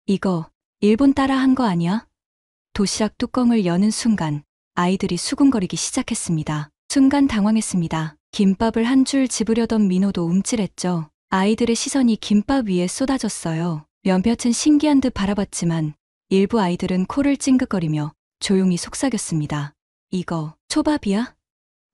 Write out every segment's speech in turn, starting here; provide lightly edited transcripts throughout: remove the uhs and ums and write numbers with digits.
이거 일본 따라 한 거 아니야? 도시락 뚜껑을 여는 순간 아이들이 수군거리기 시작했습니다. 순간 당황했습니다. 김밥을 한 줄 집으려던 민호도 움찔했죠. 아이들의 시선이 김밥 위에 쏟아졌어요. 몇몇은 신기한 듯 바라봤지만 일부 아이들은 코를 찡긋거리며 조용히 속삭였습니다. 이거 초밥이야?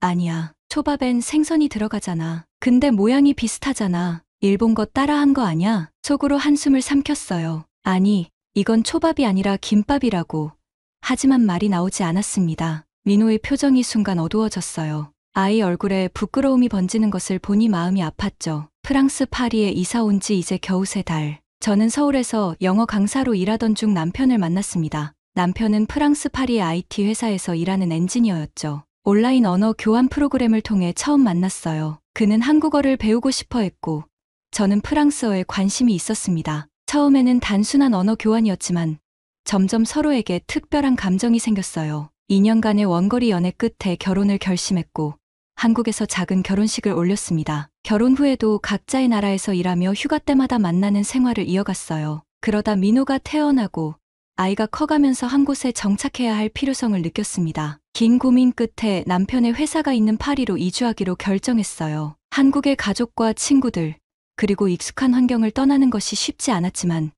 아니야. 초밥엔 생선이 들어가잖아. 근데 모양이 비슷하잖아. 일본 거 따라한 거 아냐? 속으로 한숨을 삼켰어요. 아니, 이건 초밥이 아니라 김밥이라고. 하지만 말이 나오지 않았습니다. 민호의 표정이 순간 어두워졌어요. 아이 얼굴에 부끄러움이 번지는 것을 보니 마음이 아팠죠. 프랑스 파리에 이사 온 지 이제 겨우 3달. 저는 서울에서 영어 강사로 일하던 중 남편을 만났습니다. 남편은 프랑스 파리의 IT 회사에서 일하는 엔지니어였죠. 온라인 언어 교환 프로그램을 통해 처음 만났어요. 그는 한국어를 배우고 싶어 했고, 저는 프랑스어에 관심이 있었습니다. 처음에는 단순한 언어 교환이었지만 점점 서로에게 특별한 감정이 생겼어요. 2년간의 원거리 연애 끝에 결혼을 결심했고 한국에서 작은 결혼식을 올렸습니다. 결혼 후에도 각자의 나라에서 일하며 휴가 때마다 만나는 생활을 이어갔어요. 그러다 민호가 태어나고 아이가 커가면서 한 곳에 정착해야 할 필요성을 느꼈습니다. 긴 고민 끝에 남편의 회사가 있는 파리로 이주하기로 결정했어요. 한국의 가족과 친구들, 그리고 익숙한 환경을 떠나는 것이 쉽지 않았지만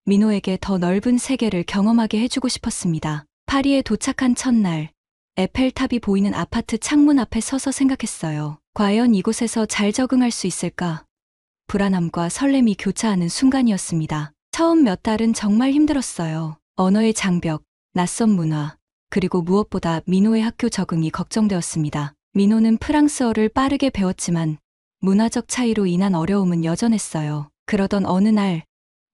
민호에게 더 넓은 세계를 경험하게 해주고 싶었습니다. 파리에 도착한 첫날, 에펠탑이 보이는 아파트 창문 앞에 서서 생각했어요. 과연 이곳에서 잘 적응할 수 있을까? 불안함과 설렘이 교차하는 순간이었습니다. 처음 몇 달은 정말 힘들었어요. 언어의 장벽, 낯선 문화, 그리고 무엇보다 민호의 학교 적응이 걱정되었습니다. 민호는 프랑스어를 빠르게 배웠지만 문화적 차이로 인한 어려움은 여전했어요. 그러던 어느 날,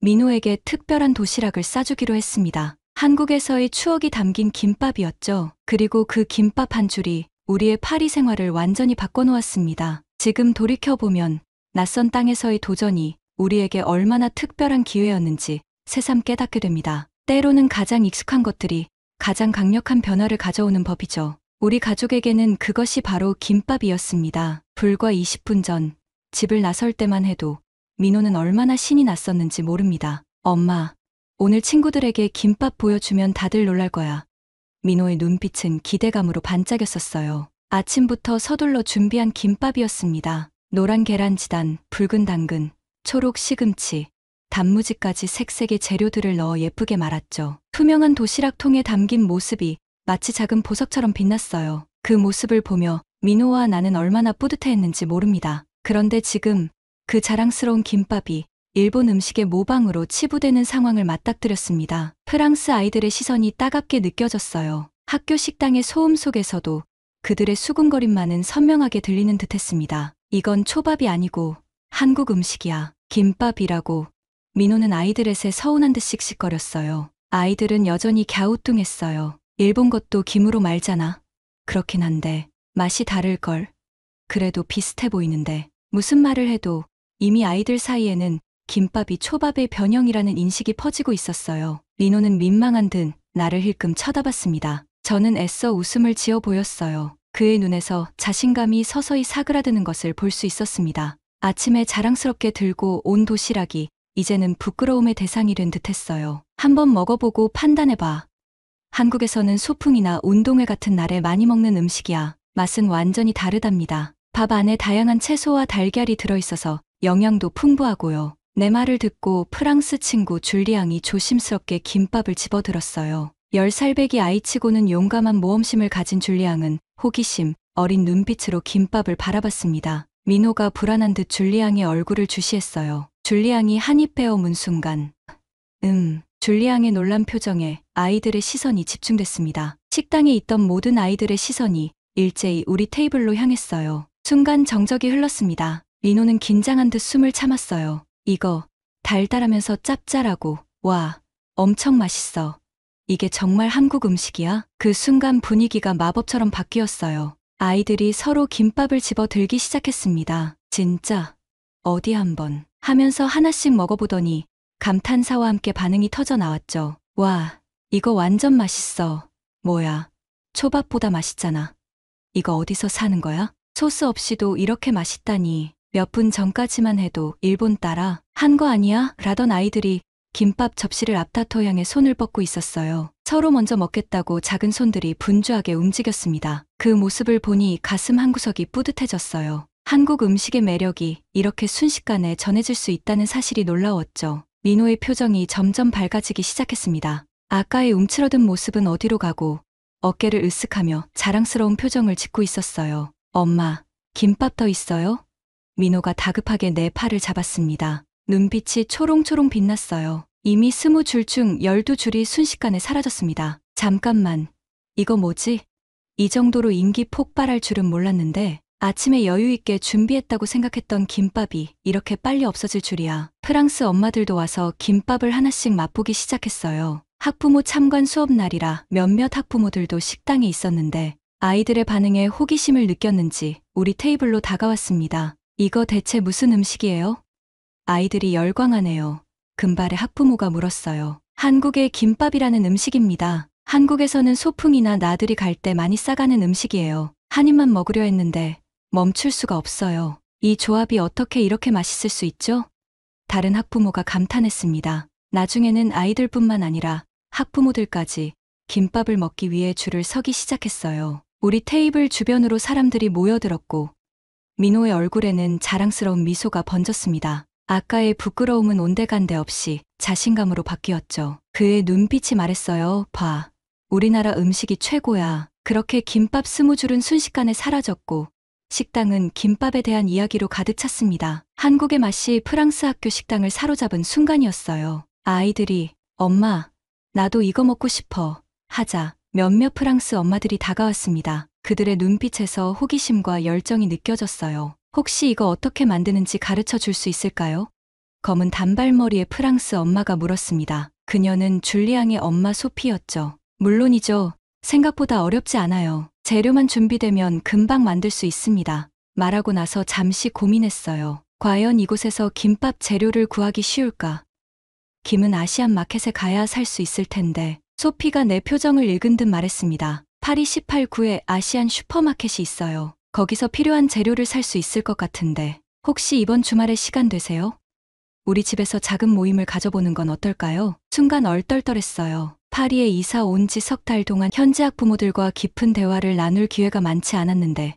민호에게 특별한 도시락을 싸주기로 했습니다. 한국에서의 추억이 담긴 김밥이었죠. 그리고 그 김밥 한 줄이 우리의 파리 생활을 완전히 바꿔놓았습니다. 지금 돌이켜보면 낯선 땅에서의 도전이 우리에게 얼마나 특별한 기회였는지 새삼 깨닫게 됩니다. 때로는 가장 익숙한 것들이 가장 강력한 변화를 가져오는 법이죠. 우리 가족에게는 그것이 바로 김밥이었습니다. 불과 20분 전 집을 나설 때만 해도 민호는 얼마나 신이 났었는지 모릅니다. 엄마, 오늘 친구들에게 김밥 보여주면 다들 놀랄 거야. 민호의 눈빛은 기대감으로 반짝였었어요. 아침부터 서둘러 준비한 김밥이었습니다. 노란 계란지단, 붉은 당근, 초록 시금치, 단무지까지 색색의 재료들을 넣어 예쁘게 말았죠. 투명한 도시락통에 담긴 모습이 마치 작은 보석처럼 빛났어요. 그 모습을 보며 민호와 나는 얼마나 뿌듯해했는지 모릅니다. 그런데 지금 그 자랑스러운 김밥이 일본 음식의 모방으로 치부되는 상황을 맞닥뜨렸습니다. 프랑스 아이들의 시선이 따갑게 느껴졌어요. 학교 식당의 소음 속에서도 그들의 수군거림만은 선명하게 들리는 듯했습니다. 이건 초밥이 아니고 한국 음식이야. 김밥이라고. 민호는 아이들에게 서운한 듯 씩씩거렸어요. 아이들은 여전히 갸우뚱했어요. 일본 것도 김으로 말잖아. 그렇긴 한데 맛이 다를걸. 그래도 비슷해 보이는데. 무슨 말을 해도 이미 아이들 사이에는 김밥이 초밥의 변형이라는 인식이 퍼지고 있었어요. 민호는 민망한 듯 나를 힐끔 쳐다봤습니다. 저는 애써 웃음을 지어 보였어요. 그의 눈에서 자신감이 서서히 사그라드는 것을 볼 수 있었습니다. 아침에 자랑스럽게 들고 온 도시락이 이제는 부끄러움의 대상이 된 듯했어요. 한번 먹어보고 판단해봐. 한국에서는 소풍이나 운동회 같은 날에 많이 먹는 음식이야. 맛은 완전히 다르답니다. 밥 안에 다양한 채소와 달걀이 들어있어서 영양도 풍부하고요. 내 말을 듣고 프랑스 친구 줄리앙이 조심스럽게 김밥을 집어들었어요. 10살배기 아이치고는 용감한 모험심을 가진 줄리앙은 호기심, 어린 눈빛으로 김밥을 바라봤습니다. 민호가 불안한 듯 줄리앙의 얼굴을 주시했어요. 줄리앙이 한 입 베어 문 순간 줄리앙의 놀란 표정에 아이들의 시선이 집중됐습니다. 식당에 있던 모든 아이들의 시선이 일제히 우리 테이블로 향했어요. 순간 정적이 흘렀습니다. 민호는 긴장한 듯 숨을 참았어요. 이거 달달하면서 짭짤하고 와, 엄청 맛있어. 이게 정말 한국 음식이야? 그 순간 분위기가 마법처럼 바뀌었어요. 아이들이 서로 김밥을 집어 들기 시작했습니다. 진짜? 어디 한번 하면서 하나씩 먹어보더니 감탄사와 함께 반응이 터져 나왔죠. 와, 이거 완전 맛있어. 뭐야, 초밥보다 맛있잖아. 이거 어디서 사는 거야? 소스 없이도 이렇게 맛있다니. 몇 분 전까지만 해도 일본 따라 한 거 아니야? 라던 아이들이 김밥 접시를 앞다퉈 향해 손을 뻗고 있었어요. 서로 먼저 먹겠다고 작은 손들이 분주하게 움직였습니다. 그 모습을 보니 가슴 한구석이 뿌듯해졌어요. 한국 음식의 매력이 이렇게 순식간에 전해질 수 있다는 사실이 놀라웠죠. 민호의 표정이 점점 밝아지기 시작했습니다. 아까의 움츠러든 모습은 어디로 가고 어깨를 으쓱하며 자랑스러운 표정을 짓고 있었어요. 엄마, 김밥 더 있어요? 민호가 다급하게 내 팔을 잡았습니다. 눈빛이 초롱초롱 빛났어요. 이미 20줄 중 12줄이 순식간에 사라졌습니다. 잠깐만, 이거 뭐지? 이 정도로 인기 폭발할 줄은 몰랐는데 아침에 여유있게 준비했다고 생각했던 김밥이 이렇게 빨리 없어질 줄이야. 프랑스 엄마들도 와서 김밥을 하나씩 맛보기 시작했어요. 학부모 참관 수업 날이라 몇몇 학부모들도 식당에 있었는데 아이들의 반응에 호기심을 느꼈는지 우리 테이블로 다가왔습니다. 이거 대체 무슨 음식이에요? 아이들이 열광하네요. 금발의 학부모가 물었어요. 한국의 김밥이라는 음식입니다. 한국에서는 소풍이나 나들이 갈 때 많이 싸가는 음식이에요. 한 입만 먹으려 했는데 멈출 수가 없어요. 이 조합이 어떻게 이렇게 맛있을 수 있죠? 다른 학부모가 감탄했습니다. 나중에는 아이들뿐만 아니라 학부모들까지 김밥을 먹기 위해 줄을 서기 시작했어요. 우리 테이블 주변으로 사람들이 모여들었고 민호의 얼굴에는 자랑스러운 미소가 번졌습니다. 아까의 부끄러움은 온데간데 없이 자신감으로 바뀌었죠. 그의 눈빛이 말했어요. 봐, 우리나라 음식이 최고야. 그렇게 김밥 20줄은 순식간에 사라졌고 식당은 김밥에 대한 이야기로 가득 찼습니다. 한국의 맛이 프랑스 학교 식당을 사로잡은 순간이었어요. 아이들이 엄마, 나도 이거 먹고 싶어 하자 몇몇 프랑스 엄마들이 다가왔습니다. 그들의 눈빛에서 호기심과 열정이 느껴졌어요. 혹시 이거 어떻게 만드는지 가르쳐 줄 수 있을까요? 검은 단발머리의 프랑스 엄마가 물었습니다. 그녀는 줄리앙의 엄마 소피였죠. 물론이죠. 생각보다 어렵지 않아요. 재료만 준비되면 금방 만들 수 있습니다. 말하고 나서 잠시 고민했어요. 과연 이곳에서 김밥 재료를 구하기 쉬울까? 김은 아시안 마켓에 가야 살 수 있을 텐데. 소피가 내 표정을 읽은 듯 말했습니다. 파리 18구에 아시안 슈퍼마켓이 있어요. 거기서 필요한 재료를 살 수 있을 것 같은데 혹시 이번 주말에 시간 되세요? 우리 집에서 작은 모임을 가져보는 건 어떨까요? 순간 얼떨떨했어요. 파리에 이사 온 지 석 달 동안 현지 학부모들과 깊은 대화를 나눌 기회가 많지 않았는데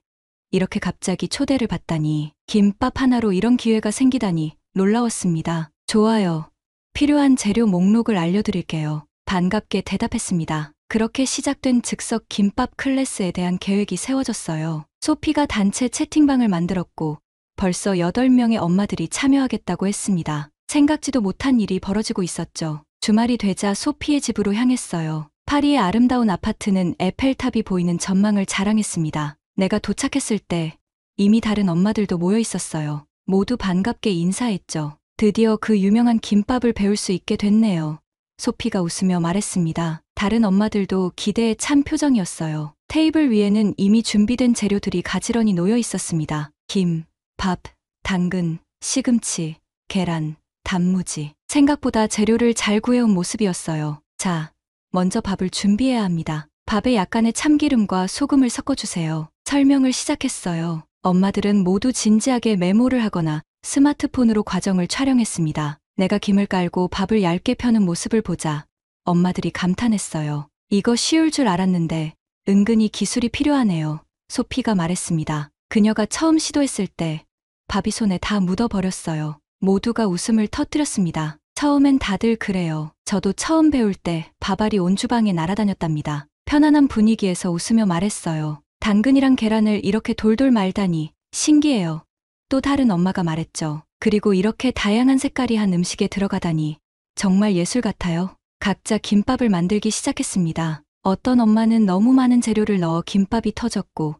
이렇게 갑자기 초대를 받다니 김밥 하나로 이런 기회가 생기다니 놀라웠습니다. 좋아요. 필요한 재료 목록을 알려드릴게요. 반갑게 대답했습니다. 그렇게 시작된 즉석 김밥 클래스에 대한 계획이 세워졌어요. 소피가 단체 채팅방을 만들었고 벌써 8명의 엄마들이 참여하겠다고 했습니다. 생각지도 못한 일이 벌어지고 있었죠. 주말이 되자 소피의 집으로 향했어요. 파리의 아름다운 아파트는 에펠탑이 보이는 전망을 자랑했습니다. 내가 도착했을 때 이미 다른 엄마들도 모여 있었어요. 모두 반갑게 인사했죠. 드디어 그 유명한 김밥을 배울 수 있게 됐네요. 소피가 웃으며 말했습니다. 다른 엄마들도 기대에 찬 표정이었어요. 테이블 위에는 이미 준비된 재료들이 가지런히 놓여 있었습니다. 김, 밥, 당근, 시금치, 계란, 단무지. 생각보다 재료를 잘 구해온 모습이었어요. 자, 먼저 밥을 준비해야 합니다. 밥에 약간의 참기름과 소금을 섞어주세요. 설명을 시작했어요. 엄마들은 모두 진지하게 메모를 하거나 스마트폰으로 과정을 촬영했습니다. 내가 김을 깔고 밥을 얇게 펴는 모습을 보자 엄마들이 감탄했어요. 이거 쉬울 줄 알았는데 은근히 기술이 필요하네요. 소피가 말했습니다. 그녀가 처음 시도했을 때 밥이 손에 다 묻어버렸어요. 모두가 웃음을 터뜨렸습니다. 처음엔 다들 그래요. 저도 처음 배울 때 밥알이 온 주방에 날아다녔답니다. 편안한 분위기에서 웃으며 말했어요. 당근이랑 계란을 이렇게 돌돌 말다니 신기해요. 또 다른 엄마가 말했죠. 그리고 이렇게 다양한 색깔이 한 음식에 들어가다니 정말 예술 같아요. 각자 김밥을 만들기 시작했습니다. 어떤 엄마는 너무 많은 재료를 넣어 김밥이 터졌고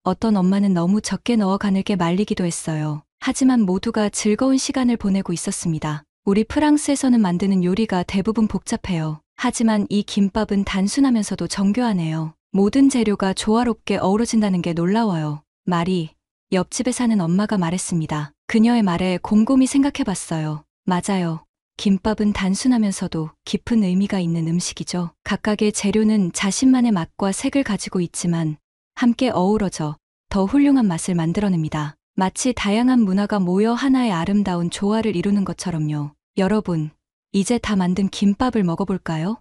어떤 엄마는 너무 적게 넣어 가늘게 말리기도 했어요. 하지만 모두가 즐거운 시간을 보내고 있었습니다. 우리 프랑스에서는 만드는 요리가 대부분 복잡해요. 하지만 이 김밥은 단순하면서도 정교하네요. 모든 재료가 조화롭게 어우러진다는 게 놀라워요. 마리, 옆집에 사는 엄마가 말했습니다. 그녀의 말에 곰곰이 생각해봤어요. 맞아요. 김밥은 단순하면서도 깊은 의미가 있는 음식이죠. 각각의 재료는 자신만의 맛과 색을 가지고 있지만 함께 어우러져 더 훌륭한 맛을 만들어냅니다. 마치 다양한 문화가 모여 하나의 아름다운 조화를 이루는 것처럼요. 여러분, 이제 다 만든 김밥을 먹어볼까요?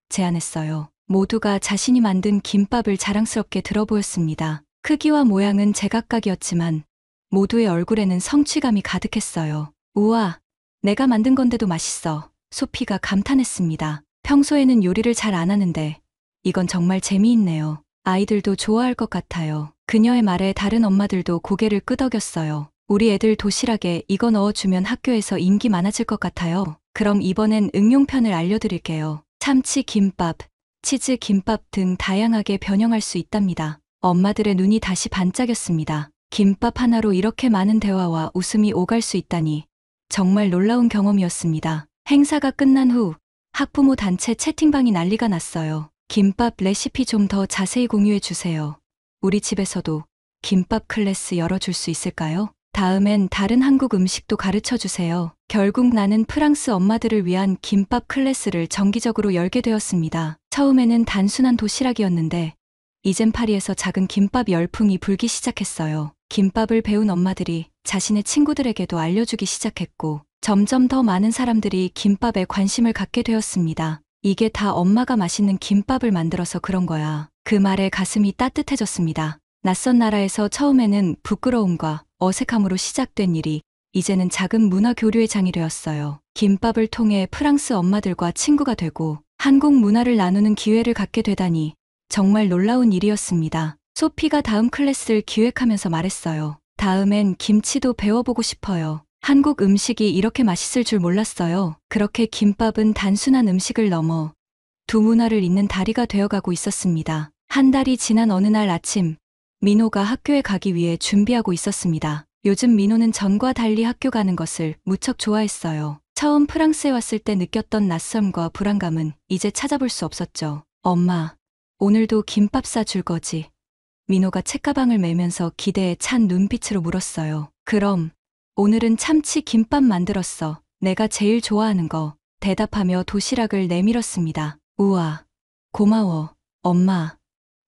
제안했어요. 모두가 자신이 만든 김밥을 자랑스럽게 들어 보였습니다. 크기와 모양은 제각각이었지만 모두의 얼굴에는 성취감이 가득했어요. 우와, 내가 만든 건데도 맛있어. 소피가 감탄했습니다. 평소에는 요리를 잘 안 하는데 이건 정말 재미있네요. 아이들도 좋아할 것 같아요. 그녀의 말에 다른 엄마들도 고개를 끄덕였어요. 우리 애들 도시락에 이거 넣어주면 학교에서 인기 많아질 것 같아요. 그럼 이번엔 응용편을 알려드릴게요. 참치 김밥, 치즈 김밥 등 다양하게 변형할 수 있답니다. 엄마들의 눈이 다시 반짝였습니다. 김밥 하나로 이렇게 많은 대화와 웃음이 오갈 수 있다니 정말 놀라운 경험이었습니다. 행사가 끝난 후 학부모 단체 채팅방이 난리가 났어요. 김밥 레시피 좀 더 자세히 공유해 주세요. 우리 집에서도 김밥 클래스 열어줄 수 있을까요? 다음엔 다른 한국 음식도 가르쳐 주세요. 결국 나는 프랑스 엄마들을 위한 김밥 클래스를 정기적으로 열게 되었습니다. 처음에는 단순한 도시락이었는데 이젠 파리에서 작은 김밥 열풍이 불기 시작했어요. 김밥을 배운 엄마들이 자신의 친구들에게도 알려주기 시작했고 점점 더 많은 사람들이 김밥에 관심을 갖게 되었습니다. 이게 다 엄마가 맛있는 김밥을 만들어서 그런 거야. 그 말에 가슴이 따뜻해졌습니다. 낯선 나라에서 처음에는 부끄러움과 어색함으로 시작된 일이 이제는 작은 문화 교류의 장이 되었어요. 김밥을 통해 프랑스 엄마들과 친구가 되고 한국 문화를 나누는 기회를 갖게 되다니 정말 놀라운 일이었습니다. 소피가 다음 클래스를 기획하면서 말했어요. 다음엔 김치도 배워보고 싶어요. 한국 음식이 이렇게 맛있을 줄 몰랐어요. 그렇게 김밥은 단순한 음식을 넘어 두 문화를 잇는 다리가 되어가고 있었습니다. 한 달이 지난 어느 날 아침, 민호가 학교에 가기 위해 준비하고 있었습니다. 요즘 민호는 전과 달리 학교 가는 것을 무척 좋아했어요. 처음 프랑스에 왔을 때 느꼈던 낯섦과 불안감은 이제 찾아볼 수 없었죠. 엄마, 오늘도 김밥 싸줄 거지? 민호가 책가방을 메면서 기대에 찬 눈빛으로 물었어요. 그럼, 오늘은 참치 김밥 만들었어. 내가 제일 좋아하는 거. 대답하며 도시락을 내밀었습니다. 우와, 고마워, 엄마.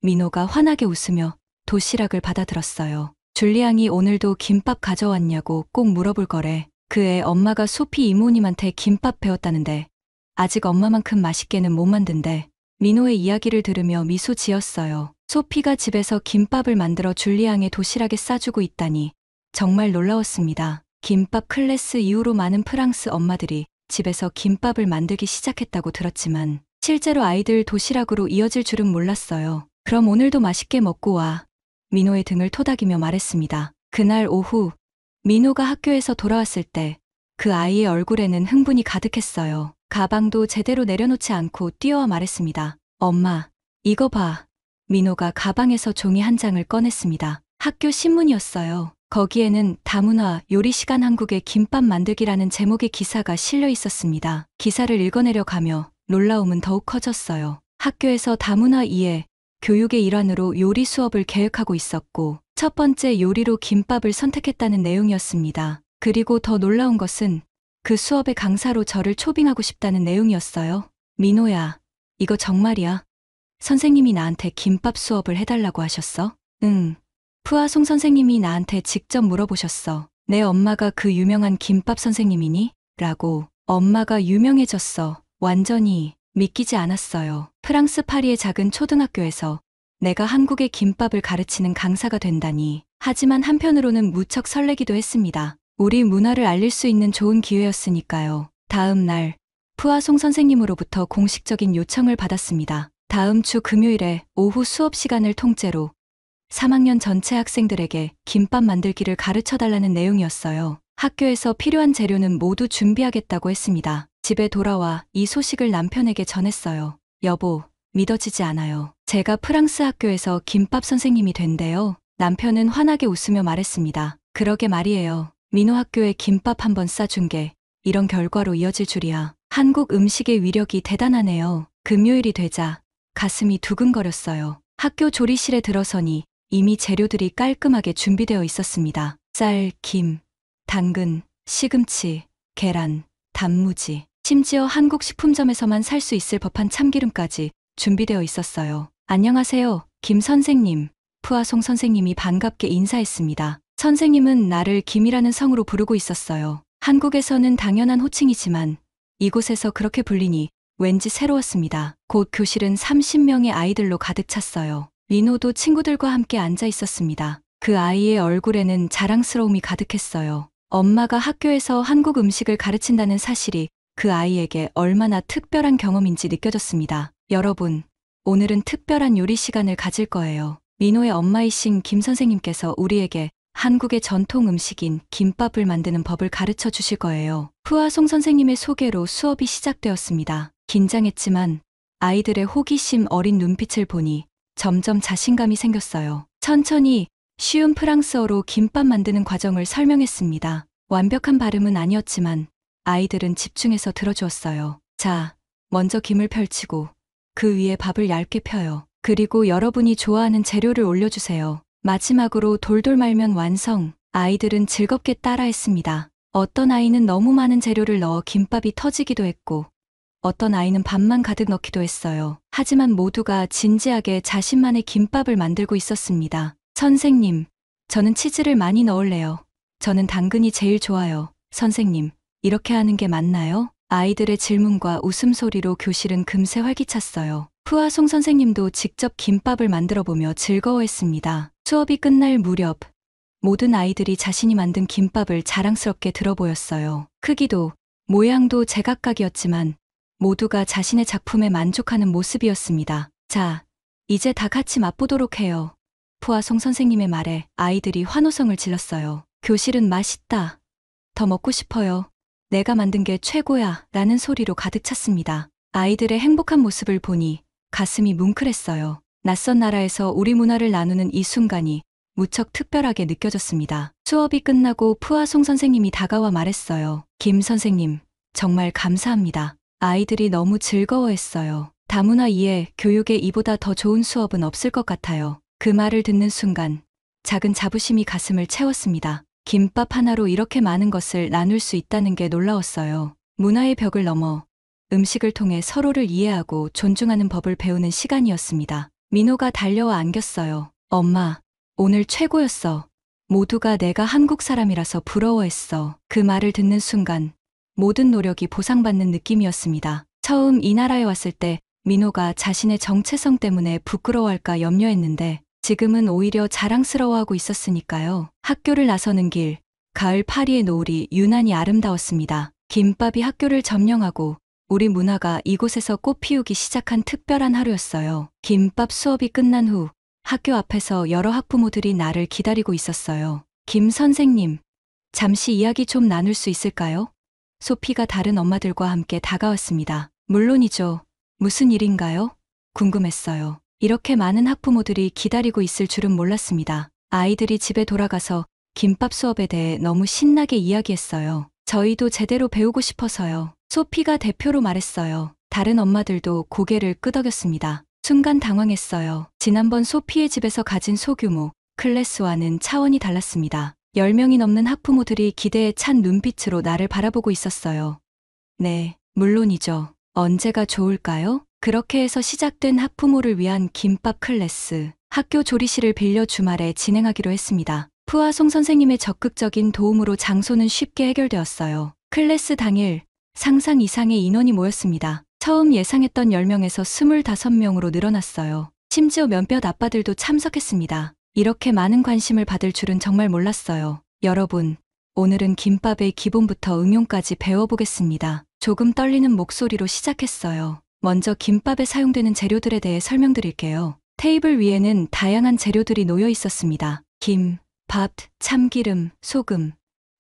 민호가 환하게 웃으며 도시락을 받아들었어요. 줄리앙이 오늘도 김밥 가져왔냐고 꼭 물어볼 거래. 그 애 엄마가 소피 이모님한테 김밥 배웠다는데 아직 엄마만큼 맛있게는 못 만든대. 민호의 이야기를 들으며 미소 지었어요. 소피가 집에서 김밥을 만들어 줄리앙의 도시락에 싸주고 있다니 정말 놀라웠습니다. 김밥 클래스 이후로 많은 프랑스 엄마들이 집에서 김밥을 만들기 시작했다고 들었지만 실제로 아이들 도시락으로 이어질 줄은 몰랐어요. 그럼 오늘도 맛있게 먹고 와. 민호의 등을 토닥이며 말했습니다. 그날 오후 민호가 학교에서 돌아왔을 때 그 아이의 얼굴에는 흥분이 가득했어요. 가방도 제대로 내려놓지 않고 뛰어와 말했습니다. 엄마, 이거 봐. 민호가 가방에서 종이 한 장을 꺼냈습니다. 학교 신문이었어요. 거기에는 다문화 요리 시간 한국의 김밥 만들기라는 제목의 기사가 실려 있었습니다. 기사를 읽어내려 가며 놀라움은 더욱 커졌어요. 학교에서 다문화 이해, 교육의 일환으로 요리 수업을 계획하고 있었고 첫 번째 요리로 김밥을 선택했다는 내용이었습니다. 그리고 더 놀라운 것은 그 수업의 강사로 저를 초빙하고 싶다는 내용이었어요. 민호야, 이거 정말이야? 선생님이 나한테 김밥 수업을 해달라고 하셨어? 응. 푸아송 선생님이 나한테 직접 물어보셨어. 내 엄마가 그 유명한 김밥 선생님이니? 라고. 엄마가 유명해졌어. 완전히 믿기지 않았어요. 프랑스 파리의 작은 초등학교에서 내가 한국의 김밥을 가르치는 강사가 된다니. 하지만 한편으로는 무척 설레기도 했습니다. 우리 문화를 알릴 수 있는 좋은 기회였으니까요. 다음 날 푸아송 선생님으로부터 공식적인 요청을 받았습니다. 다음 주 금요일에 오후 수업 시간을 통째로 3학년 전체 학생들에게 김밥 만들기를 가르쳐달라는 내용이었어요. 학교에서 필요한 재료는 모두 준비하겠다고 했습니다. 집에 돌아와 이 소식을 남편에게 전했어요. 여보, 믿어지지 않아요. 제가 프랑스 학교에서 김밥 선생님이 된대요. 남편은 환하게 웃으며 말했습니다. 그러게 말이에요. 민호 학교에 김밥 한번 싸준 게 이런 결과로 이어질 줄이야. 한국 음식의 위력이 대단하네요. 금요일이 되자 가슴이 두근거렸어요. 학교 조리실에 들어서니 이미 재료들이 깔끔하게 준비되어 있었습니다. 쌀, 김, 당근, 시금치, 계란, 단무지, 심지어 한국 식품점에서만 살 수 있을 법한 참기름까지 준비되어 있었어요. 안녕하세요, 김 선생님. 푸아송 선생님이 반갑게 인사했습니다. 선생님은 나를 김이라는 성으로 부르고 있었어요. 한국에서는 당연한 호칭이지만 이곳에서 그렇게 불리니 왠지 새로웠습니다. 곧 교실은 30명의 아이들로 가득 찼어요. 민호도 친구들과 함께 앉아 있었습니다. 그 아이의 얼굴에는 자랑스러움이 가득했어요. 엄마가 학교에서 한국 음식을 가르친다는 사실이 그 아이에게 얼마나 특별한 경험인지 느껴졌습니다. 여러분, 오늘은 특별한 요리 시간을 가질 거예요. 민호의 엄마이신 김 선생님께서 우리에게 한국의 전통 음식인 김밥을 만드는 법을 가르쳐 주실 거예요. 푸아송 선생님의 소개로 수업이 시작되었습니다. 긴장했지만 아이들의 호기심 어린 눈빛을 보니 점점 자신감이 생겼어요. 천천히 쉬운 프랑스어로 김밥 만드는 과정을 설명했습니다. 완벽한 발음은 아니었지만 아이들은 집중해서 들어주었어요. 자, 먼저 김을 펼치고 그 위에 밥을 얇게 펴요. 그리고 여러분이 좋아하는 재료를 올려주세요. 마지막으로 돌돌 말면 완성. 아이들은 즐겁게 따라했습니다. 어떤 아이는 너무 많은 재료를 넣어 김밥이 터지기도 했고 어떤 아이는 밥만 가득 넣기도 했어요. 하지만 모두가 진지하게 자신만의 김밥을 만들고 있었습니다. 선생님, 저는 치즈를 많이 넣을래요. 저는 당근이 제일 좋아요. 선생님, 이렇게 하는 게 맞나요? 아이들의 질문과 웃음소리로 교실은 금세 활기찼어요. 푸아송 선생님도 직접 김밥을 만들어보며 즐거워했습니다. 수업이 끝날 무렵 모든 아이들이 자신이 만든 김밥을 자랑스럽게 들어 보였어요. 크기도 모양도 제각각이었지만 모두가 자신의 작품에 만족하는 모습이었습니다. 자, 이제 다 같이 맛보도록 해요. 푸아송 선생님의 말에 아이들이 환호성을 질렀어요. 교실은 맛있다. 더 먹고 싶어요. 내가 만든 게 최고야. 라는 소리로 가득 찼습니다. 아이들의 행복한 모습을 보니 가슴이 뭉클했어요. 낯선 나라에서 우리 문화를 나누는 이 순간이 무척 특별하게 느껴졌습니다. 수업이 끝나고 푸아송 선생님이 다가와 말했어요. 김 선생님, 정말 감사합니다. 아이들이 너무 즐거워했어요. 다문화 이해, 교육에 이보다 더 좋은 수업은 없을 것 같아요. 그 말을 듣는 순간 작은 자부심이 가슴을 채웠습니다. 김밥 하나로 이렇게 많은 것을 나눌 수 있다는 게 놀라웠어요. 문화의 벽을 넘어 음식을 통해 서로를 이해하고 존중하는 법을 배우는 시간이었습니다. 민호가 달려와 안겼어요. 엄마, 오늘 최고였어. 모두가 내가 한국 사람이라서 부러워했어. 그 말을 듣는 순간 모든 노력이 보상받는 느낌이었습니다. 처음 이 나라에 왔을 때 민호가 자신의 정체성 때문에 부끄러워할까 염려했는데 지금은 오히려 자랑스러워하고 있었으니까요. 학교를 나서는 길, 가을 파리의 노을이 유난히 아름다웠습니다. 김밥이 학교를 점령하고 우리 문화가 이곳에서 꽃피우기 시작한 특별한 하루였어요. 김밥 수업이 끝난 후 학교 앞에서 여러 학부모들이 나를 기다리고 있었어요. 김 선생님, 잠시 이야기 좀 나눌 수 있을까요? 소피가 다른 엄마들과 함께 다가왔습니다. 물론이죠. 무슨 일인가요? 궁금했어요. 이렇게 많은 학부모들이 기다리고 있을 줄은 몰랐습니다. 아이들이 집에 돌아가서 김밥 수업에 대해 너무 신나게 이야기했어요. 저희도 제대로 배우고 싶어서요. 소피가 대표로 말했어요. 다른 엄마들도 고개를 끄덕였습니다. 순간 당황했어요. 지난번 소피의 집에서 가진 소규모 클래스와는 차원이 달랐습니다. 10명이 넘는 학부모들이 기대에 찬 눈빛으로 나를 바라보고 있었어요. 네, 물론이죠. 언제가 좋을까요? 그렇게 해서 시작된 학부모를 위한 김밥 클래스. 학교 조리실을 빌려 주말에 진행하기로 했습니다. 푸아송 선생님의 적극적인 도움으로 장소는 쉽게 해결되었어요. 클래스 당일 상상 이상의 인원이 모였습니다. 처음 예상했던 10명에서 25명으로 늘어났어요. 심지어 몇몇 아빠들도 참석했습니다. 이렇게 많은 관심을 받을 줄은 정말 몰랐어요. 여러분, 오늘은 김밥의 기본부터 응용까지 배워보겠습니다. 조금 떨리는 목소리로 시작했어요. 먼저 김밥에 사용되는 재료들에 대해 설명드릴게요. 테이블 위에는 다양한 재료들이 놓여 있었습니다. 김, 밥, 참기름, 소금,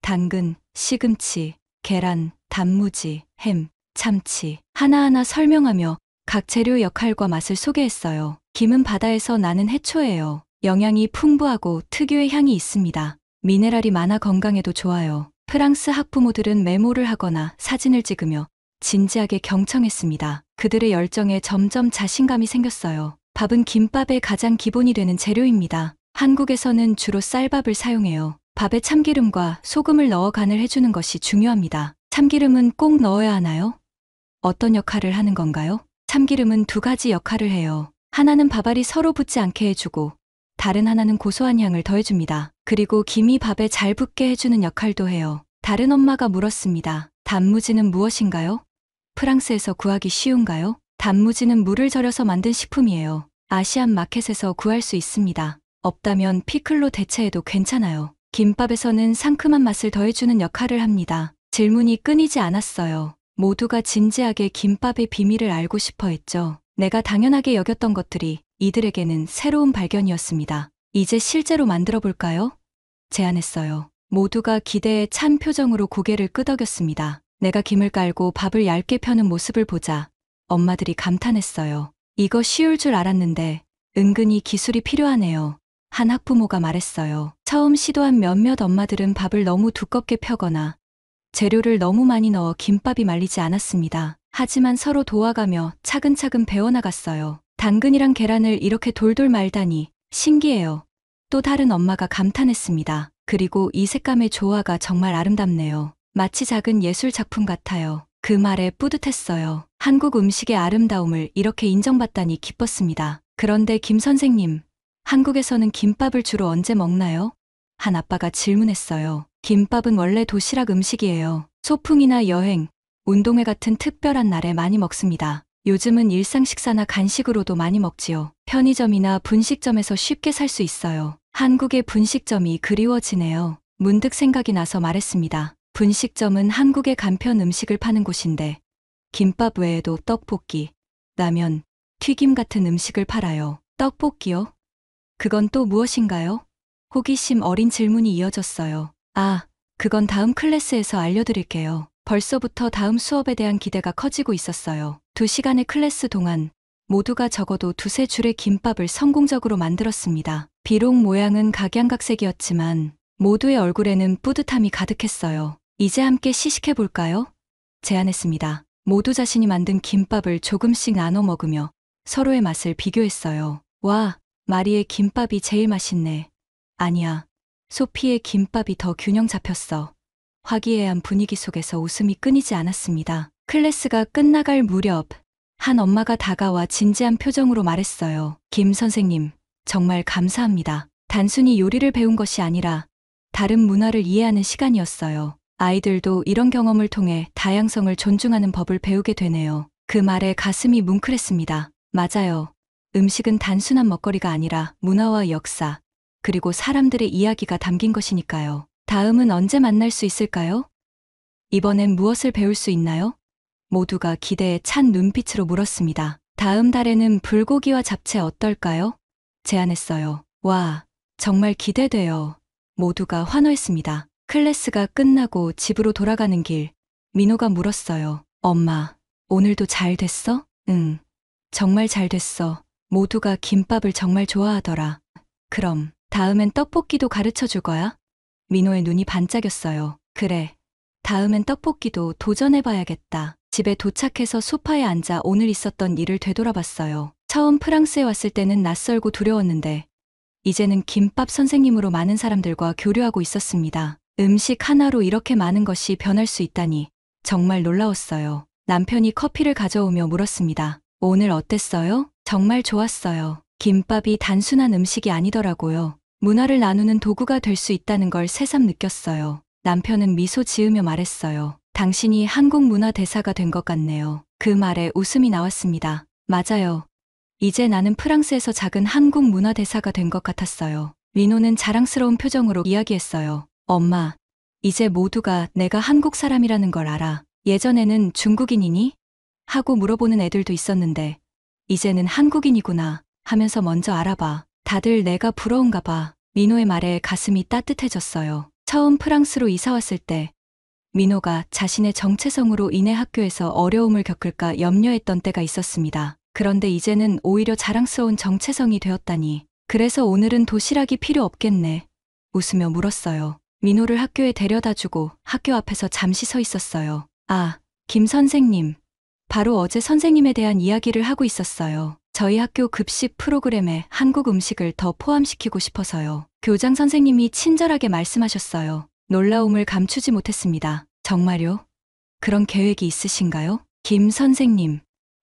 당근, 시금치, 계란, 단무지, 햄, 참치. 하나하나 설명하며 각 재료 역할과 맛을 소개했어요. 김은 바다에서 나는 해초예요. 영양이 풍부하고 특유의 향이 있습니다. 미네랄이 많아 건강에도 좋아요. 프랑스 학부모들은 메모를 하거나 사진을 찍으며 진지하게 경청했습니다. 그들의 열정에 점점 자신감이 생겼어요. 밥은 김밥의 가장 기본이 되는 재료입니다. 한국에서는 주로 쌀밥을 사용해요. 밥에 참기름과 소금을 넣어 간을 해주는 것이 중요합니다. 참기름은 꼭 넣어야 하나요? 어떤 역할을 하는 건가요? 참기름은 두 가지 역할을 해요. 하나는 밥알이 서로 붙지 않게 해주고 다른 하나는 고소한 향을 더해줍니다. 그리고 김이 밥에 잘 붙게 해주는 역할도 해요. 다른 엄마가 물었습니다. 단무지는 무엇인가요? 프랑스에서 구하기 쉬운가요? 단무지는 물을 절여서 만든 식품이에요. 아시안 마켓에서 구할 수 있습니다. 없다면 피클로 대체해도 괜찮아요. 김밥에서는 상큼한 맛을 더해주는 역할을 합니다. 질문이 끊이지 않았어요. 모두가 진지하게 김밥의 비밀을 알고 싶어 했죠. 내가 당연하게 여겼던 것들이 이들에게는 새로운 발견이었습니다. 이제 실제로 만들어 볼까요? 제안했어요. 모두가 기대에 찬 표정으로 고개를 끄덕였습니다. 내가 김을 깔고 밥을 얇게 펴는 모습을 보자 엄마들이 감탄했어요. 이거 쉬울 줄 알았는데 은근히 기술이 필요하네요. 한 학부모가 말했어요. 처음 시도한 몇몇 엄마들은 밥을 너무 두껍게 펴거나 재료를 너무 많이 넣어 김밥이 말리지 않았습니다. 하지만 서로 도와가며 차근차근 배워나갔어요. 당근이랑 계란을 이렇게 돌돌 말다니 신기해요. 또 다른 엄마가 감탄했습니다. 그리고 이 색감의 조화가 정말 아름답네요. 마치 작은 예술 작품 같아요. 그 말에 뿌듯했어요. 한국 음식의 아름다움을 이렇게 인정받다니 기뻤습니다. 그런데 김 선생님, 한국에서는 김밥을 주로 언제 먹나요? 한 아빠가 질문했어요. 김밥은 원래 도시락 음식이에요. 소풍이나 여행, 운동회 같은 특별한 날에 많이 먹습니다. 요즘은 일상 식사나 간식으로도 많이 먹지요. 편의점이나 분식점에서 쉽게 살 수 있어요. 한국의 분식점이 그리워지네요. 문득 생각이 나서 말했습니다. 분식점은 한국의 간편 음식을 파는 곳인데 김밥 외에도 떡볶이, 라면, 튀김 같은 음식을 팔아요. 떡볶이요? 그건 또 무엇인가요? 호기심 어린 질문이 이어졌어요. 아, 그건 다음 클래스에서 알려드릴게요. 벌써부터 다음 수업에 대한 기대가 커지고 있었어요. 2시간의 클래스 동안 모두가 적어도 2~3줄의 김밥을 성공적으로 만들었습니다. 비록 모양은 각양각색이었지만 모두의 얼굴에는 뿌듯함이 가득했어요. 이제 함께 시식해볼까요? 제안했습니다. 모두 자신이 만든 김밥을 조금씩 나눠 먹으며 서로의 맛을 비교했어요. 와, 마리의 김밥이 제일 맛있네. 아니야, 소피의 김밥이 더 균형 잡혔어. 화기애애한 분위기 속에서 웃음이 끊이지 않았습니다. 클래스가 끝나갈 무렵 한 엄마가 다가와 진지한 표정으로 말했어요. 김 선생님, 정말 감사합니다. 단순히 요리를 배운 것이 아니라 다른 문화를 이해하는 시간이었어요. 아이들도 이런 경험을 통해 다양성을 존중하는 법을 배우게 되네요. 그 말에 가슴이 뭉클했습니다. 맞아요. 음식은 단순한 먹거리가 아니라 문화와 역사, 그리고 사람들의 이야기가 담긴 것이니까요. 다음은 언제 만날 수 있을까요? 이번엔 무엇을 배울 수 있나요? 모두가 기대에 찬 눈빛으로 물었습니다. 다음 달에는 불고기와 잡채 어떨까요? 제안했어요. 와, 정말 기대돼요. 모두가 환호했습니다. 클래스가 끝나고 집으로 돌아가는 길, 민호가 물었어요. 엄마, 오늘도 잘 됐어? 응, 정말 잘 됐어. 모두가 김밥을 정말 좋아하더라. 그럼 다음엔 떡볶이도 가르쳐 줄 거야? 민호의 눈이 반짝였어요. 그래, 다음엔 떡볶이도 도전해봐야겠다. 집에 도착해서 소파에 앉아 오늘 있었던 일을 되돌아봤어요. 처음 프랑스에 왔을 때는 낯설고 두려웠는데 이제는 김밥 선생님으로 많은 사람들과 교류하고 있었습니다. 음식 하나로 이렇게 많은 것이 변할 수 있다니 정말 놀라웠어요. 남편이 커피를 가져오며 물었습니다. 오늘 어땠어요? 정말 좋았어요. 김밥이 단순한 음식이 아니더라고요. 문화를 나누는 도구가 될 수 있다는 걸 새삼 느꼈어요. 남편은 미소 지으며 말했어요. 당신이 한국 문화 대사가 된 것 같네요. 그 말에 웃음이 나왔습니다. 맞아요. 이제 나는 프랑스에서 작은 한국 문화 대사가 된 것 같았어요. 민호는 자랑스러운 표정으로 이야기했어요. 엄마, 이제 모두가 내가 한국 사람이라는 걸 알아. 예전에는 중국인이니? 하고 물어보는 애들도 있었는데 이제는 한국인이구나 하면서 먼저 알아봐. 다들 내가 부러운가 봐. 민호의 말에 가슴이 따뜻해졌어요. 처음 프랑스로 이사 왔을 때 민호가 자신의 정체성으로 인해 학교에서 어려움을 겪을까 염려했던 때가 있었습니다. 그런데 이제는 오히려 자랑스러운 정체성이 되었다니. 그래서 오늘은 도시락이 필요 없겠네. 웃으며 물었어요. 민호를 학교에 데려다주고 학교 앞에서 잠시 서 있었어요. 아, 김 선생님. 바로 어제 선생님에 대한 이야기를 하고 있었어요. 저희 학교 급식 프로그램에 한국 음식을 더 포함시키고 싶어서요. 교장 선생님이 친절하게 말씀하셨어요. 놀라움을 감추지 못했습니다. 정말요? 그런 계획이 있으신가요? 김 선생님,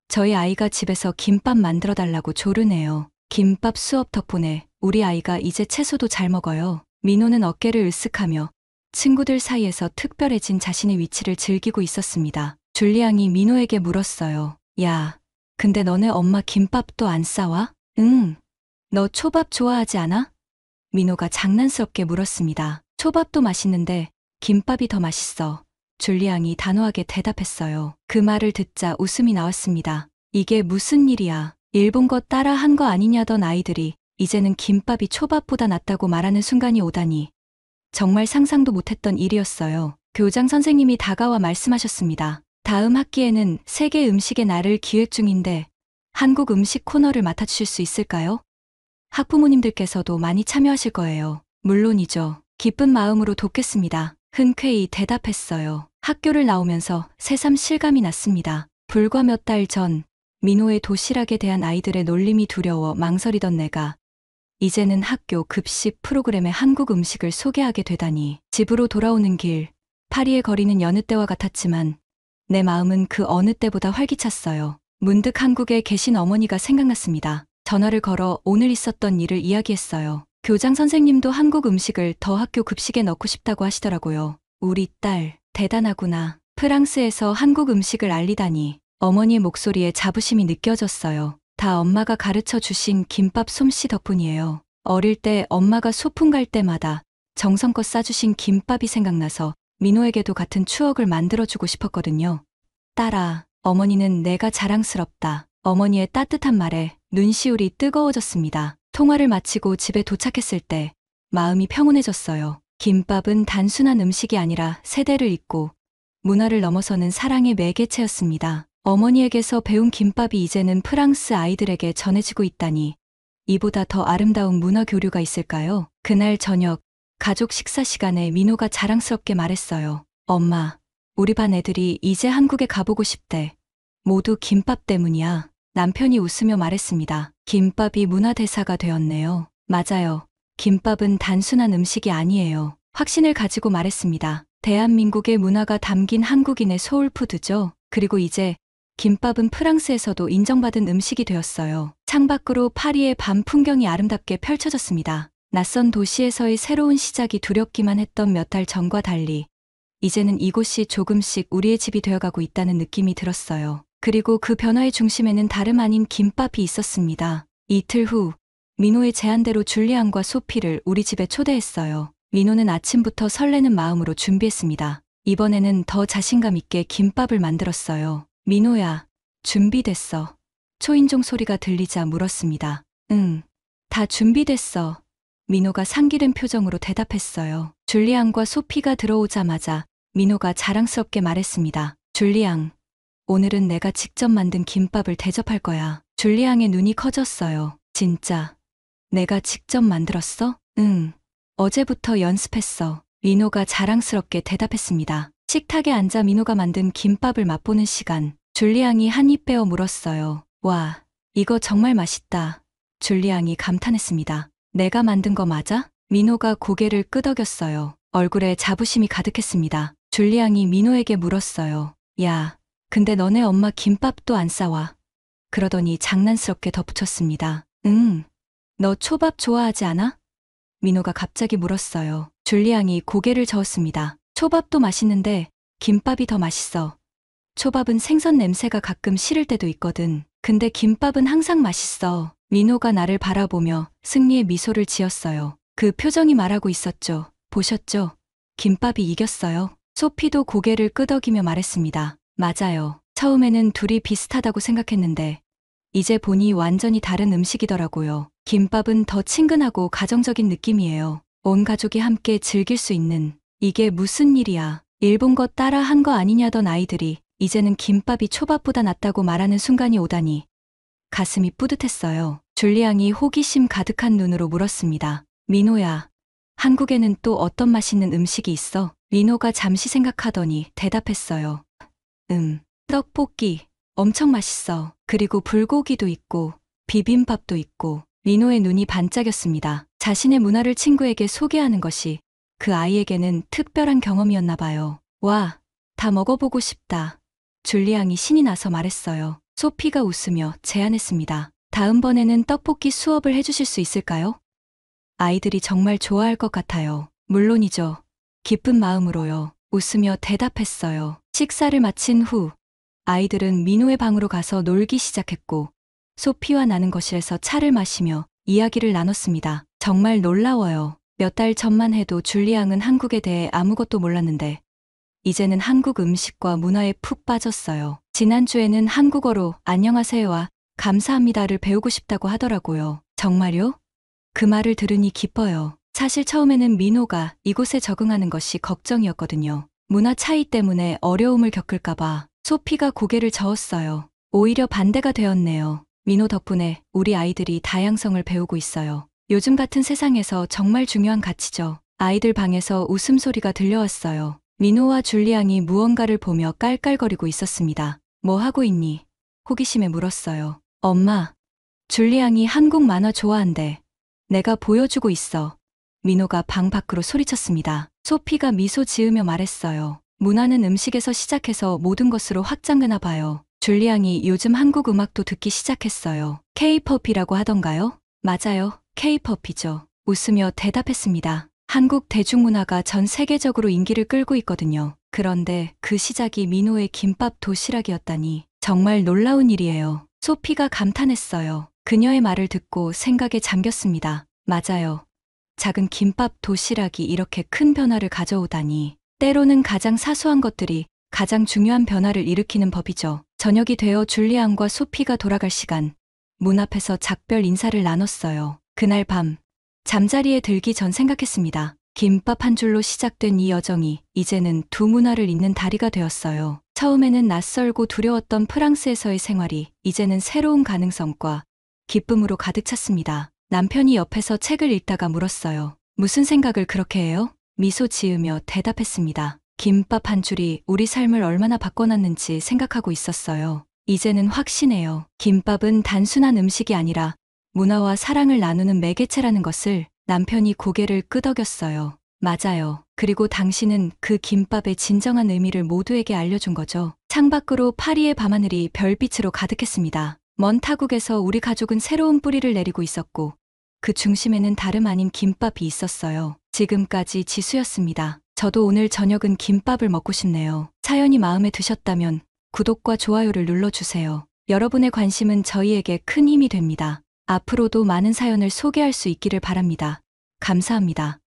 저희 아이가 집에서 김밥 만들어 달라고 조르네요. 김밥 수업 덕분에 우리 아이가 이제 채소도 잘 먹어요. 민호는 어깨를 으쓱하며 친구들 사이에서 특별해진 자신의 위치를 즐기고 있었습니다. 줄리앙이 민호에게 물었어요. 야, 근데 너네 엄마 김밥도 안 싸와? 응. 너 초밥 좋아하지 않아? 민호가 장난스럽게 물었습니다. 초밥도 맛있는데 김밥이 더 맛있어. 줄리앙이 단호하게 대답했어요. 그 말을 듣자 웃음이 나왔습니다. 이게 무슨 일이야. 일본 거 따라 한 거 아니냐던 아이들이 이제는 김밥이 초밥보다 낫다고 말하는 순간이 오다니. 정말 상상도 못했던 일이었어요. 교장 선생님이 다가와 말씀하셨습니다. 다음 학기에는 세계 음식의 날을 기획 중인데 한국 음식 코너를 맡아주실 수 있을까요? 학부모님들께서도 많이 참여하실 거예요. 물론이죠. 기쁜 마음으로 돕겠습니다. 흔쾌히 대답했어요. 학교를 나오면서 새삼 실감이 났습니다. 불과 몇 달 전 민호의 도시락에 대한 아이들의 놀림이 두려워 망설이던 내가 이제는 학교 급식 프로그램에 한국 음식을 소개하게 되다니. 집으로 돌아오는 길, 파리의 거리는 여느 때와 같았지만 내 마음은 그 어느 때보다 활기찼어요. 문득 한국에 계신 어머니가 생각났습니다. 전화를 걸어 오늘 있었던 일을 이야기했어요. 교장 선생님도 한국 음식을 더 학교 급식에 넣고 싶다고 하시더라고요. 우리 딸, 대단하구나. 프랑스에서 한국 음식을 알리다니. 어머니의 목소리에 자부심이 느껴졌어요. 다 엄마가 가르쳐 주신 김밥 솜씨 덕분이에요. 어릴 때 엄마가 소풍 갈 때마다 정성껏 싸주신 김밥이 생각나서 민호에게도 같은 추억을 만들어주고 싶었거든요. 딸아, 어머니는 내가 자랑스럽다. 어머니의 따뜻한 말에 눈시울이 뜨거워졌습니다. 통화를 마치고 집에 도착했을 때 마음이 평온해졌어요. 김밥은 단순한 음식이 아니라 세대를 잇고 문화를 넘어서는 사랑의 매개체였습니다. 어머니에게서 배운 김밥이 이제는 프랑스 아이들에게 전해지고 있다니 이보다 더 아름다운 문화 교류가 있을까요? 그날 저녁 가족 식사 시간에 민호가 자랑스럽게 말했어요. 엄마, 우리 반 애들이 이제 한국에 가보고 싶대. 모두 김밥 때문이야. 남편이 웃으며 말했습니다. 김밥이 문화대사가 되었네요. 맞아요. 김밥은 단순한 음식이 아니에요. 확신을 가지고 말했습니다. 대한민국의 문화가 담긴 한국인의 소울푸드죠. 그리고 이제 김밥은 프랑스에서도 인정받은 음식이 되었어요. 창밖으로 파리의 밤 풍경이 아름답게 펼쳐졌습니다. 낯선 도시에서의 새로운 시작이 두렵기만 했던 몇 달 전과 달리 이제는 이곳이 조금씩 우리의 집이 되어가고 있다는 느낌이 들었어요. 그리고 그 변화의 중심에는 다름 아닌 김밥이 있었습니다. 이틀 후 민호의 제안대로 줄리앙과 소피를 우리 집에 초대했어요. 민호는 아침부터 설레는 마음으로 준비했습니다. 이번에는 더 자신감 있게 김밥을 만들었어요. 민호야, 준비됐어. 초인종 소리가 들리자 물었습니다. 응, 다 준비됐어. 민호가 상기된 표정으로 대답했어요. 줄리앙과 소피가 들어오자마자 민호가 자랑스럽게 말했습니다. 줄리앙, 오늘은 내가 직접 만든 김밥을 대접할 거야. 줄리앙의 눈이 커졌어요. 진짜? 내가 직접 만들었어? 응. 어제부터 연습했어. 민호가 자랑스럽게 대답했습니다. 식탁에 앉아 민호가 만든 김밥을 맛보는 시간. 줄리앙이 한 입 빼어 물었어요. 와, 이거 정말 맛있다. 줄리앙이 감탄했습니다. 내가 만든 거 맞아? 민호가 고개를 끄덕였어요. 얼굴에 자부심이 가득했습니다. 줄리앙이 민호에게 물었어요. 야, 근데 너네 엄마 김밥도 안 싸와. 그러더니 장난스럽게 덧붙였습니다. 응, 너 초밥 좋아하지 않아? 민호가 갑자기 물었어요. 줄리앙이 고개를 저었습니다. 초밥도 맛있는데 김밥이 더 맛있어. 초밥은 생선 냄새가 가끔 싫을 때도 있거든. 근데 김밥은 항상 맛있어. 민호가 나를 바라보며 승리의 미소를 지었어요. 그 표정이 말하고 있었죠. 보셨죠? 김밥이 이겼어요. 소피도 고개를 끄덕이며 말했습니다. 맞아요. 처음에는 둘이 비슷하다고 생각했는데 이제 보니 완전히 다른 음식이더라고요. 김밥은 더 친근하고 가정적인 느낌이에요. 온 가족이 함께 즐길 수 있는. 이게 무슨 일이야. 일본 거 따라 한 거 아니냐던 아이들이 이제는 김밥이 초밥보다 낫다고 말하는 순간이 오다니 가슴이 뿌듯했어요. 줄리앙이 호기심 가득한 눈으로 물었습니다. 민호야, 한국에는 또 어떤 맛있는 음식이 있어? 민호가 잠시 생각하더니 대답했어요. 떡볶이. 엄청 맛있어. 그리고 불고기도 있고 비빔밥도 있고. 민호의 눈이 반짝였습니다. 자신의 문화를 친구에게 소개하는 것이 그 아이에게는 특별한 경험이었나 봐요. 와, 다 먹어보고 싶다. 줄리앙이 신이 나서 말했어요. 소피가 웃으며 제안했습니다. 다음번에는 떡볶이 수업을 해주실 수 있을까요? 아이들이 정말 좋아할 것 같아요. 물론이죠. 기쁜 마음으로요. 웃으며 대답했어요. 식사를 마친 후 아이들은 민호의 방으로 가서 놀기 시작했고 소피와 나는 거실에서 차를 마시며 이야기를 나눴습니다. 정말 놀라워요. 몇 달 전만 해도 줄리앙은 한국에 대해 아무것도 몰랐는데 이제는 한국 음식과 문화에 푹 빠졌어요. 지난주에는 한국어로 안녕하세요와 감사합니다를 배우고 싶다고 하더라고요. 정말요? 그 말을 들으니 기뻐요. 사실 처음에는 민호가 이곳에 적응하는 것이 걱정이었거든요. 문화 차이 때문에 어려움을 겪을까봐. 소피가 고개를 저었어요. 오히려 반대가 되었네요. 민호 덕분에 우리 아이들이 다양성을 배우고 있어요. 요즘 같은 세상에서 정말 중요한 가치죠. 아이들 방에서 웃음소리가 들려왔어요. 민호와 줄리앙이 무언가를 보며 깔깔거리고 있었습니다. 뭐 하고 있니? 호기심에 물었어요. 엄마, 줄리앙이 한국 만화 좋아한대. 내가 보여주고 있어. 민호가 방 밖으로 소리쳤습니다. 소피가 미소 지으며 말했어요. 문화는 음식에서 시작해서 모든 것으로 확장되나 봐요. 줄리앙이 요즘 한국 음악도 듣기 시작했어요. K-팝이라고 하던가요? 맞아요. K-팝이죠. 웃으며 대답했습니다. 한국 대중문화가 전 세계적으로 인기를 끌고 있거든요. 그런데 그 시작이 민호의 김밥 도시락이었다니 정말 놀라운 일이에요. 소피가 감탄했어요. 그녀의 말을 듣고 생각에 잠겼습니다. 맞아요. 작은 김밥 도시락이 이렇게 큰 변화를 가져오다니. 때로는 가장 사소한 것들이 가장 중요한 변화를 일으키는 법이죠. 저녁이 되어 줄리앙과 소피가 돌아갈 시간. 문 앞에서 작별 인사를 나눴어요. 그날 밤 잠자리에 들기 전 생각했습니다. 김밥 한 줄로 시작된 이 여정이 이제는 두 문화를 잇는 다리가 되었어요. 처음에는 낯설고 두려웠던 프랑스에서의 생활이 이제는 새로운 가능성과 기쁨으로 가득 찼습니다. 남편이 옆에서 책을 읽다가 물었어요. 무슨 생각을 그렇게 해요? 미소 지으며 대답했습니다. 김밥 한 줄이 우리 삶을 얼마나 바꿔놨는지 생각하고 있었어요. 이제는 확신해요. 김밥은 단순한 음식이 아니라 문화와 사랑을 나누는 매개체라는 것을. 남편이 고개를 끄덕였어요. 맞아요. 그리고 당신은 그 김밥의 진정한 의미를 모두에게 알려준 거죠. 창밖으로 파리의 밤하늘이 별빛으로 가득했습니다. 먼 타국에서 우리 가족은 새로운 뿌리를 내리고 있었고 그 중심에는 다름 아닌 김밥이 있었어요. 지금까지 지수였습니다. 저도 오늘 저녁은 김밥을 먹고 싶네요. 사연이 마음에 드셨다면 구독과 좋아요를 눌러주세요. 여러분의 관심은 저희에게 큰 힘이 됩니다. 앞으로도 많은 사연을 소개할 수 있기를 바랍니다. 감사합니다.